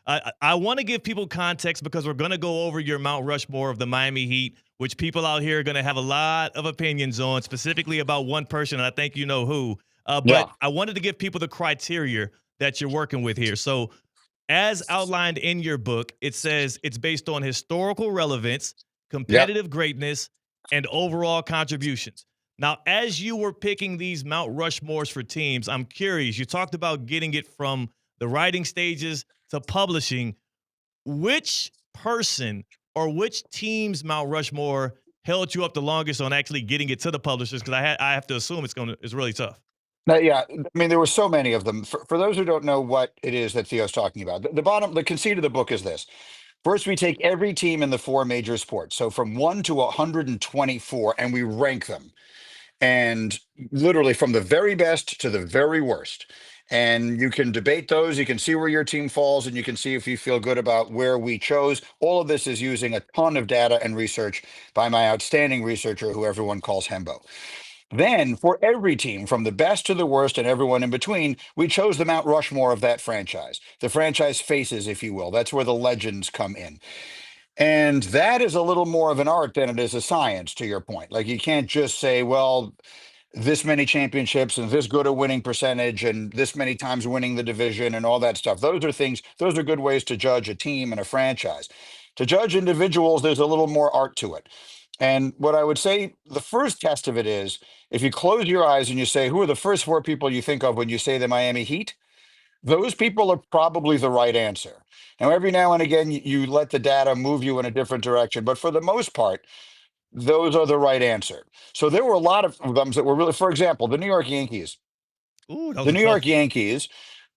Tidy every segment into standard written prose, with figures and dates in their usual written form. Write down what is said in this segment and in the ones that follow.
I want to give people context because we're going to go over your Mount Rushmore of the Miami Heat, which people out here are going to have a lot of opinions on, specifically about one person, and I think you know who. Yeah. But I wanted to give people the criteria that you're working with here. So, as outlined in your book, it says it's based on historical relevance, Yep. competitive greatness, and overall contributions. Now, as you were picking these Mount Rushmores for teams, I'm curious. You talked about getting it from the writing stages to publishing. Which person or which team's Mount Rushmore held you up the longest on actually getting it to the publishers? Because I have to assume it's really tough. Yeah, I mean, there were so many of them. For those who don't know what it is that Theo's talking about, the conceit of the book is this. First, we take every team in the four major sports, so from 1 to 124, and we rank them. And literally from the very best to the very worst. And you can debate those. You can see where your team falls, and you can see if you feel good about where we chose. All of this is using a ton of data and research by my outstanding researcher, who everyone calls Hembo. Then, for every team, from the best to the worst and everyone in between, we chose the Mount Rushmore of that franchise, the franchise faces, if you will. That's where the legends come in. And that is a little more of an art than it is a science, to your point. Like, you can't just say, well, this many championships and this good a winning percentage and this many times winning the division and all that stuff. Those are good ways to judge a team and a franchise. To judge individuals, there's a little more art to it. And what I would say, the first test of it is if you close your eyes and you say, who are the first four people you think of when you say the Miami Heat? Those people are probably the right answer. Now, every now and again, you let the data move you in a different direction. But for the most part, those are the right answer. So there were a lot of them that were really, for example, the New York Yankees. Ooh, that was The a New tough York one. Yankees,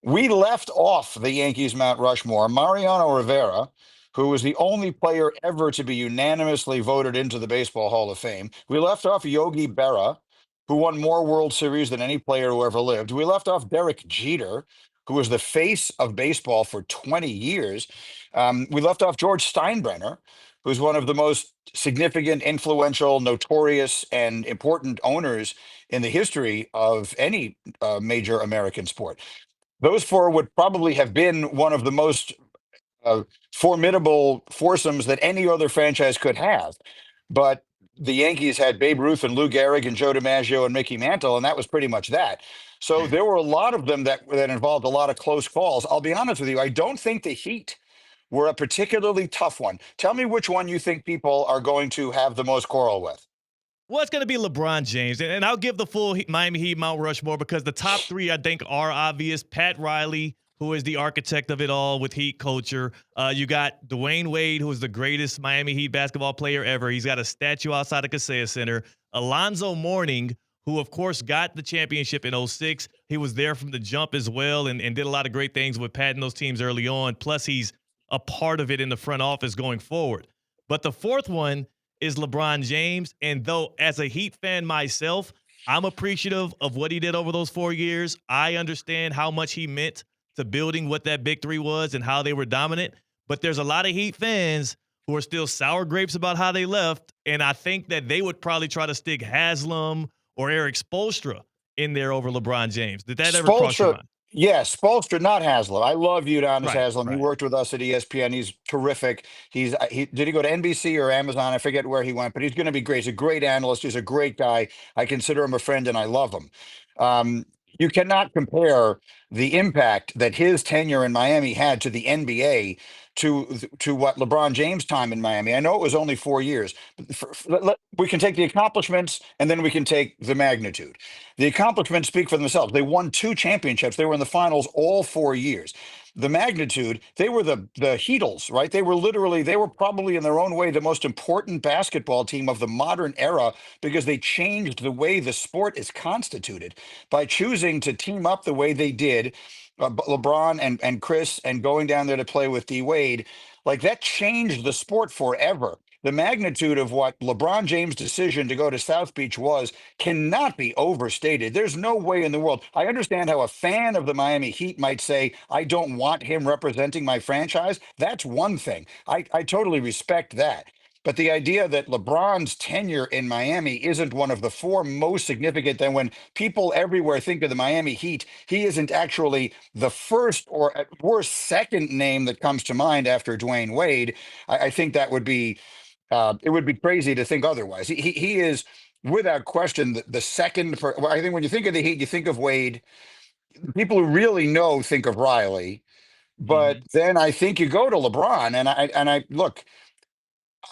we left off the Yankees Mount Rushmore. Mariano Rivera, who was the only player ever to be unanimously voted into the Baseball Hall of Fame. We left off Yogi Berra, who won more World Series than any player who ever lived. We left off Derek Jeter, who was the face of baseball for 20 years. We left off George Steinbrenner, who's one of the most significant, influential, notorious, and important owners in the history of any major American sport. Those four would probably have been one of the most uh, formidable foursomes that any other franchise could have. But the Yankees had Babe Ruth and Lou Gehrig and Joe DiMaggio and Mickey Mantle, and that was pretty much that. So there were a lot of them that involved a lot of close calls. I'll be honest with you, I don't think the Heat were a particularly tough one. Tell me which one you think people are going to have the most quarrel with. Well, it's going to be LeBron James. And I'll give the full Miami Heat Mount Rushmore because the top three, I think, are obvious. Pat Riley, who is the architect of it all with Heat culture. You got Dwayne Wade, who is the greatest Miami Heat basketball player ever. He's got a statue outside the Kaseya Center. Alonzo Mourning, who, of course, got the championship in '06. He was there from the jump as well and did a lot of great things with Pat and those teams early on. Plus, he's a part of it in the front office going forward. But the fourth one is LeBron James. And though as a Heat fan myself, I'm appreciative of what he did over those 4 years. I understand how much he meant to building what that big three was and how they were dominant. But there's a lot of Heat fans who are still sour grapes about how they left. And I think that they would probably try to stick Haslem or Erik Spoelstra in there over LeBron James. Did that ever cross your Spoelstra, mind? yes, Spoelstra, not Haslem. I love Udonis Right, Haslem. He right. worked with us at ESPN. He's terrific. He did he go to NBC or Amazon? I forget where he went, but he's going to be great. He's a great analyst. He's a great guy. I consider him a friend, and I love him. Um, you cannot compare the impact that his tenure in Miami had to the NBA to what LeBron James' time in Miami. I know it was only 4 years. But we can take the accomplishments and then we can take the magnitude. The accomplishments speak for themselves. They won two championships. They were in the finals all 4 years. The magnitude, they were the Heatles, right? They were probably in their own way the most important basketball team of the modern era because they changed the way the sport is constituted by choosing to team up the way they did. LeBron and Chris and going down there to play with D Wade, like that changed the sport forever. The magnitude of what LeBron James' decision to go to South Beach was cannot be overstated. There's no way in the world. I understand how a fan of the Miami Heat might say, I don't want him representing my franchise. That's one thing. I totally respect that. But the idea that LeBron's tenure in Miami isn't one of the four most significant, then when people everywhere think of the Miami Heat, he isn't actually the first or at worst second name that comes to mind after Dwayne Wade. I think that would be it would be crazy to think otherwise. He is without question the second. Well, I think when you think of the Heat, you think of Wade. People who really know think of Riley. But Mhm. then I think you go to LeBron, and I look.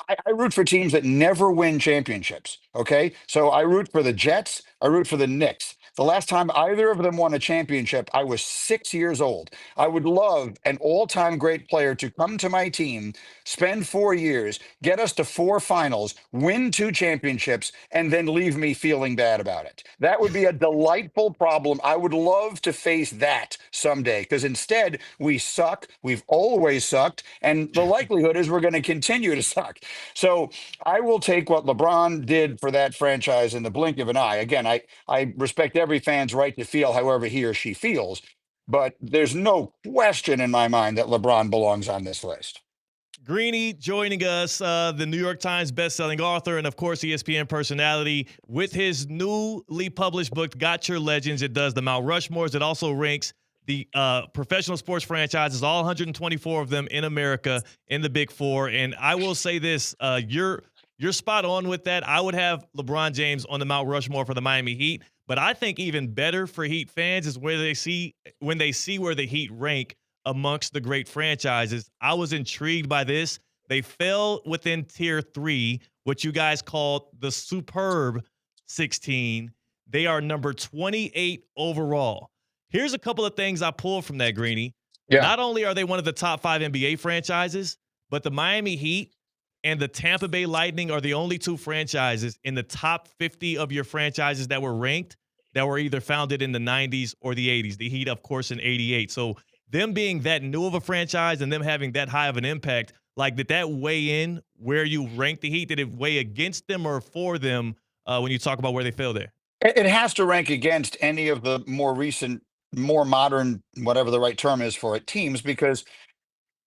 I root for teams that never win championships. Okay. So I root for the Jets. I root for the Knicks. The last time either of them won a championship, I was 6 years old. I would love an all time great player to come to my team, spend 4 years, get us to four finals, win two championships, and then leave me feeling bad about it. That would be a delightful problem. I would love to face that someday because instead we suck. We've always sucked. And the likelihood is we're going to continue to suck. So I will take what LeBron did for that franchise in the blink of an eye. Again, I respect every fan's right to feel however he or she feels, but there's no question in my mind that LeBron belongs on this list. Greeny joining us, the New York Times bestselling author and, of course, ESPN personality, with his newly published book, Got Your Legends. It does the Mount Rushmores. It also ranks the professional sports franchises, all 124 of them in America, in the Big Four. And I will say this: you're spot on with that. I would have LeBron James on the Mount Rushmore for the Miami Heat, but I think even better for Heat fans is where they see when they see where the Heat rank amongst the great franchises. I was intrigued by this. They fell within tier 3, what you guys called the superb 16. They are number 28 overall. Here's a couple of things I pulled from that, Greeny. Yeah. Not only are they one of the top 5 NBA franchises, but the Miami Heat and the Tampa Bay Lightning are the only two franchises in the top 50 of your franchises that were ranked that were either founded in the 90s or the 80s. The Heat, of course, in 88. So them being that new of a franchise and them having that high of an impact, like, did that weigh in where you rank the Heat? Did it weigh against them or for them when you talk about where they fell there? It has to rank against any of the more recent, more modern, whatever the right term is for it, teams, because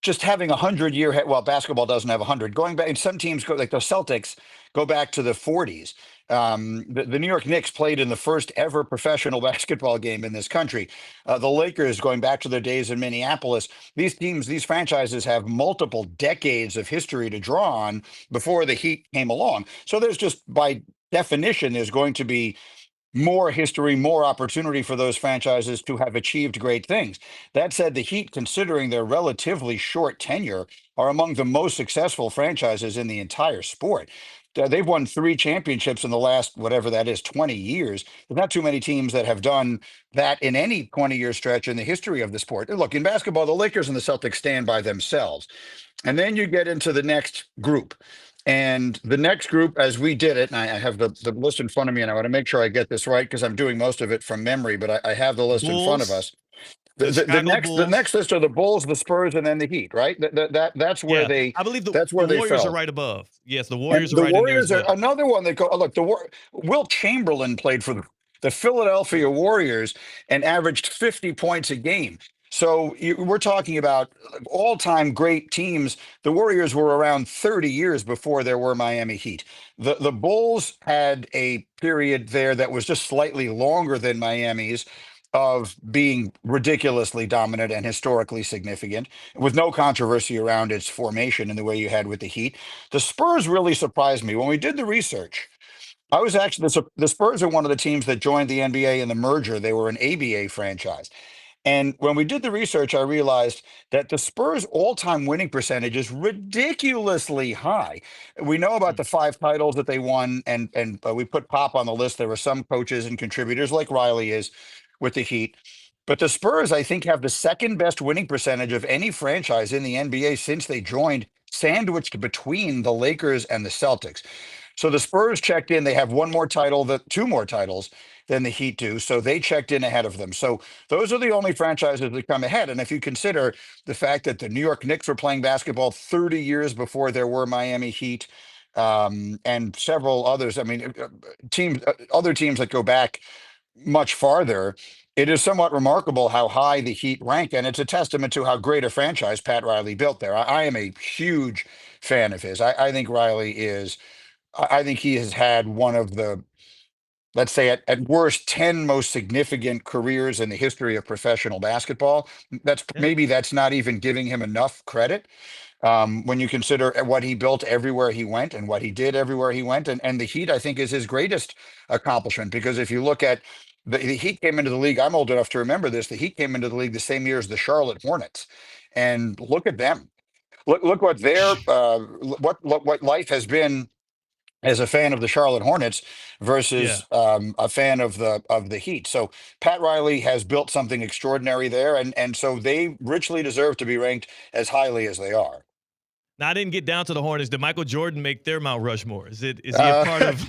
just having 100 year well, basketball doesn't have 100 going back, and some teams go like the Celtics go back to the 40s. The New York Knicks played in the first ever professional basketball game in this country. The Lakers, going back to their days in Minneapolis, these teams, these franchises have multiple decades of history to draw on before the Heat came along. So there's just, by definition, there's going to be more history, more opportunity for those franchises to have achieved great things. That said, the Heat, considering their relatively short tenure, are among the most successful franchises in the entire sport. They've won three championships in the last, whatever that is, 20 years. There's not too many teams that have done that in any 20-year stretch in the history of the sport. Look, in basketball, the Lakers and the Celtics stand by themselves. And then you get into the next group. And the next group, as we did it, and I have the list in front of me, and I want to make sure I get this right because I'm doing most of it from memory, but I have the list in front of Bulls, us. the Chicago The Bulls. next list are the Bulls, the Spurs, and then the Heat, right? Yeah, I believe That's the where they Warriors are fell. right above. Yes, the And Warriors are the right in there as Warriors are well. another one that go. Oh, look, Will Chamberlain played for the Philadelphia Warriors and averaged 50 points a game. So we're talking about all-time great teams. The Warriors were around 30 years before there were Miami Heat. The Bulls had a period there that was just slightly longer than Miami's, of being ridiculously dominant and historically significant, with no controversy around its formation in the way you had with the Heat. The Spurs really surprised me when we did the research. I was actually the Spurs are one of the teams that joined the NBA in the merger. They were an ABA franchise. And when we did the research, I realized that the Spurs' all-time winning percentage is ridiculously high. We know about the five titles that they won, and we put Pop on the list. There were some coaches and contributors like Riley is with the Heat. But the Spurs, I think, have the second best winning percentage of any franchise in the NBA since they joined, sandwiched between the Lakers and the Celtics. So the Spurs checked in. They have one more title, two more titles than the Heat do. So they checked in ahead of them. So those are the only franchises that come ahead. And if you consider the fact that the New York Knicks were playing basketball 30 years before there were Miami Heat, and several others, I mean, other teams that go back much farther, it is somewhat remarkable how high the Heat rank, and it's a testament to how great a franchise Pat Riley built there. I am a huge fan of his. I think Riley is. I think he has had one of the, let's say at worst, 10 most significant careers in the history of professional basketball. Yeah. Maybe that's not even giving him enough credit when you consider what he built everywhere he went and what he did everywhere he went. And the Heat, I think, is his greatest accomplishment, because if you look at the Heat came into the league, I'm old enough to remember this. The Heat came into the league the same year as the Charlotte Hornets. And look at them. Look what their what life has been as a fan of the Charlotte Hornets Yeah. versus a fan of the Heat. So Pat Riley has built something extraordinary there, and so they richly deserve to be ranked as highly as they are. Now I didn't get down to the Hornets. Did Michael Jordan make their Mount Rushmore? Is he a Uh, part of?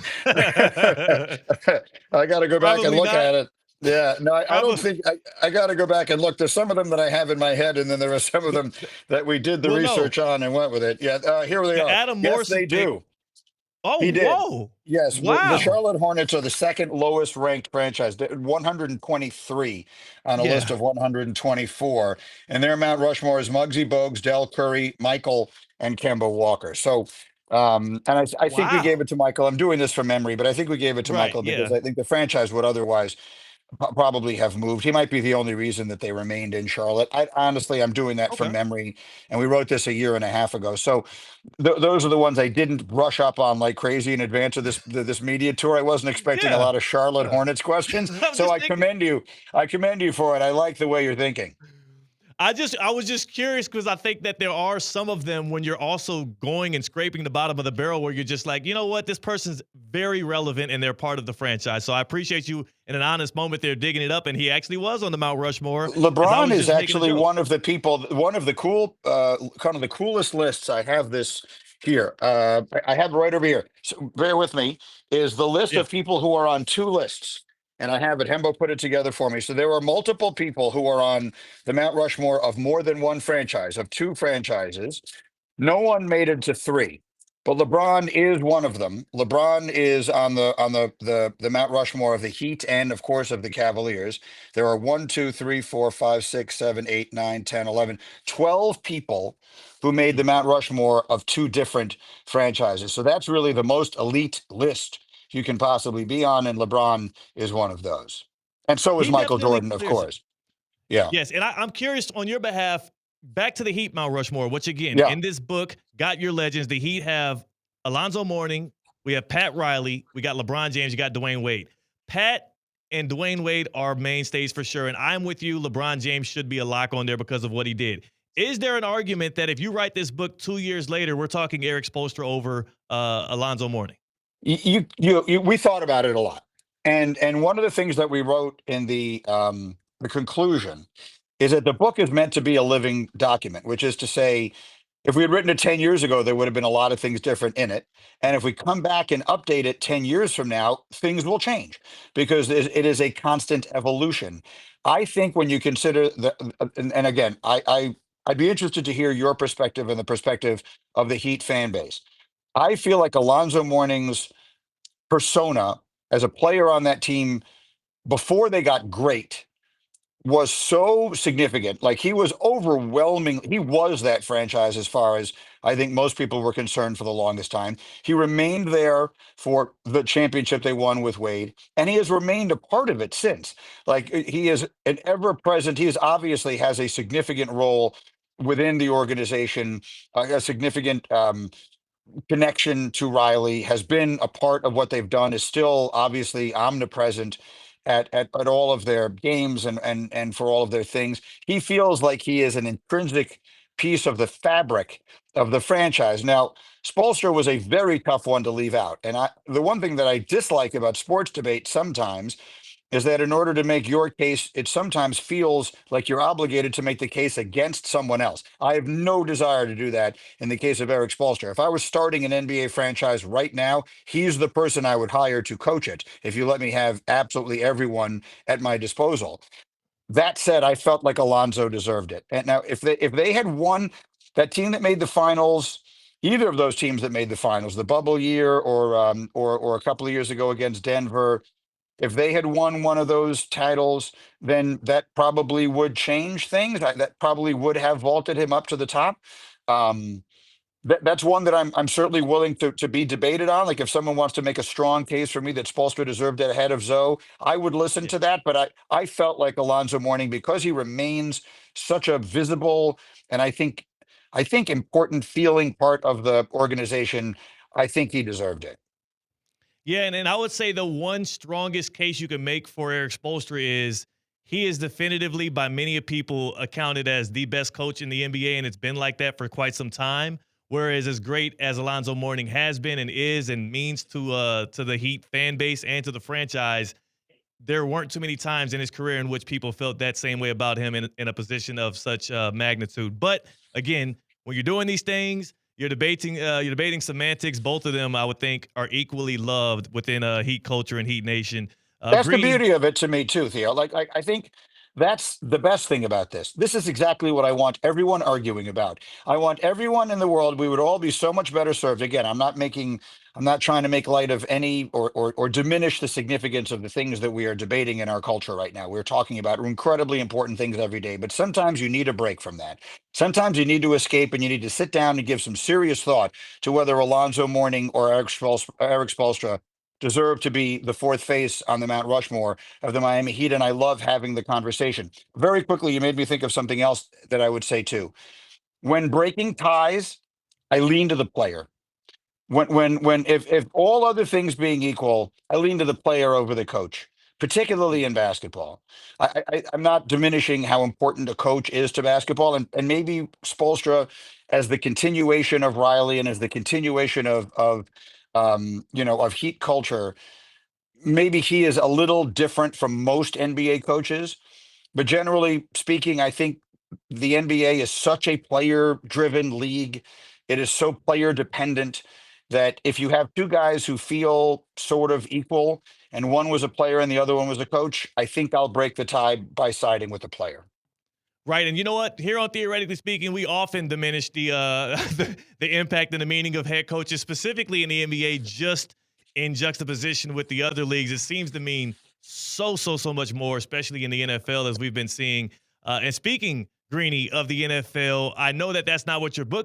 I got to go back and Probably look not. at it. Yeah, no, I don't Probably. think I got to go back and look. There's some of them that I have in my head, and then there are some of them that we did the Well, no. research on and went with it. Yeah, here they The are. Adam Yes, Morrison they thing. do. Oh, He did. whoa! Yes, the Wow. Charlotte Hornets are the second lowest ranked franchise, 123 on a list Yeah. of 124. And their Mount Rushmore is Muggsy Bogues, Del Curry, Michael, and Kemba Walker. So, and I think we gave Wow. it to Michael. I'm doing this from memory, but I think we gave it to Right. Michael because Yeah. I think the franchise would otherwise probably have moved. He might be the only reason that they remained in Charlotte. I'm doing that from Okay. memory, and we wrote this a year and a half ago. So those are the ones I didn't brush up on like crazy in advance of this media tour. I wasn't expecting a Yeah. lot of Charlotte Yeah. Hornets questions, I'm so just I thinking. commend you. I commend you for it. I like the way you're thinking. I was just curious because I think that there are some of them when you're also going and scraping the bottom of the barrel where you're just like, you know what, this person's very relevant and they're part of the franchise. So I appreciate you in an honest moment there digging it up, and he actually was on the Mount Rushmore as I LeBron was is just making a actually joke. one of the people, one of the cool, kind of the coolest lists. I have this here. I have it right over here. So bear with me. Is the list Yeah. of people who are on two lists, and I have it. Hembo put it together for me. So there are multiple people who are on the Mount Rushmore of more than one franchise, of two franchises. No one made it to three, but LeBron is one of them. LeBron is on the Mount Rushmore of the Heat and, of course, of the Cavaliers. There are 1, 2, 3, 4, 5, 6, 7, 8, 9, 10, 11, 12 people who made the Mhm. Mount Rushmore of two different franchises. So that's really the most elite list you can possibly be on, and LeBron is one of those. And so is He Michael definitely Jordan, of clears it. course. Yeah. Yes, and I'm curious on your behalf. Back to the Heat Mount Rushmore, which again Yeah. in this book, got your legends. The Heat have Alonzo Mourning, we have Pat Riley, we got LeBron James, you got Dwayne Wade. Pat and Dwayne Wade are mainstays for sure, and I'm with you. LeBron James should be a lock on there because of what he did. Is there an argument that if you write this book 2 years later, we're talking Erik Spoelstra over Alonzo Mourning? We thought about it a lot, and one of the things that we wrote in the conclusion is that the book is meant to be a living document, which is to say, if we had written it 10 years ago, there would have been a lot of things different in it. And if we come back and update it 10 years from now, things will change because it is a constant evolution. I think when you consider and again, I'd be interested to hear your perspective and the perspective of the Heat fan base. I feel like Alonzo Mourning's persona as a player on that team before they got great was so significant. Like he was overwhelming. He was that franchise as far as I think most people were concerned for the longest time. He remained there for the championship they won with Wade, and he has remained a part of it since. Like he is an ever present, he is obviously has a significant role within the organization, a significant connection to Riley, has been a part of what they've done, is still obviously omnipresent at all of their games and for all of their things. He feels like he is an intrinsic piece of the fabric of the franchise. Now, Spoelstra was a very tough one to leave out. And the one thing that I dislike about sports debate sometimes is that in order to make your case, it sometimes feels like you're obligated to make the case against someone else. I have no desire to do that in the case of Erik Spoelstra. If I was starting an NBA franchise right now, he's the person I would hire to coach it if you let me have absolutely everyone at my disposal. That said, I felt like Alonzo deserved it. And now if they had won that team that made the finals, either of those teams that made the finals, the bubble year or a couple of years ago against Denver, if they had won one of those titles, then that probably would change things. That probably would have vaulted him up to the top. Um, That's one that I'm certainly willing to be debated on. Like if someone wants to make a strong case for me that Spoelstra deserved it ahead of Zoe, I would listen Yeah. to that. But I felt like Alonzo Mourning, because he remains such a visible and I think important feeling part of the organization. I think he deserved it. Yeah, and I would say the one strongest case you can make for Erik Spoelstra is he is definitively by many people accounted as the best coach in the NBA, and it's been like that for quite some time. Whereas as great as Alonzo Mourning has been and is and means to the Heat fan base and to the franchise, there weren't too many times in his career in which people felt that same way about him in a position of such magnitude. But again, when you're doing these things, you're debating semantics. Both of them, I would think, are equally loved within Heat culture and Heat Nation. That's the Greeny, beauty of it to me too, Theo. Like I think that's the best thing about this. This is exactly what I want everyone arguing about. I want everyone in the world. We would all be so much better served. Again, I'm not trying to make light of any or diminish the significance of the things that we are debating in our culture right now. We're talking about incredibly important things every day, but sometimes you need a break from that. Sometimes you need to escape and you need to sit down and give some serious thought to whether Alonzo Mourning or Erik Spoelstra deserve to be the fourth face on the Mount Rushmore of the Miami Heat. And I love having the conversation. Very quickly, you made me think of something else that I would say too. When breaking ties, I lean to the player. When if all other things being equal, I lean to the player over the coach, particularly in basketball. I'm not diminishing how important a coach is to basketball, and maybe Spolstra, as the continuation of Riley and as the continuation of Heat culture, maybe he is a little different from most NBA coaches, but generally speaking, I think the NBA is such a player driven league. It is so player dependent that if you have two guys who feel sort of equal and one was a player and the other one was a coach, I think I'll break the tie by siding with the player. right? And you know what? Here on Theoretically Speaking, we often diminish the impact and the meaning of head coaches, specifically in the NBA, just in juxtaposition with the other leagues. It seems to mean so much more, especially in the NFL, as we've been seeing. And speaking, Greeny, of the NFL, I know that that's not what your book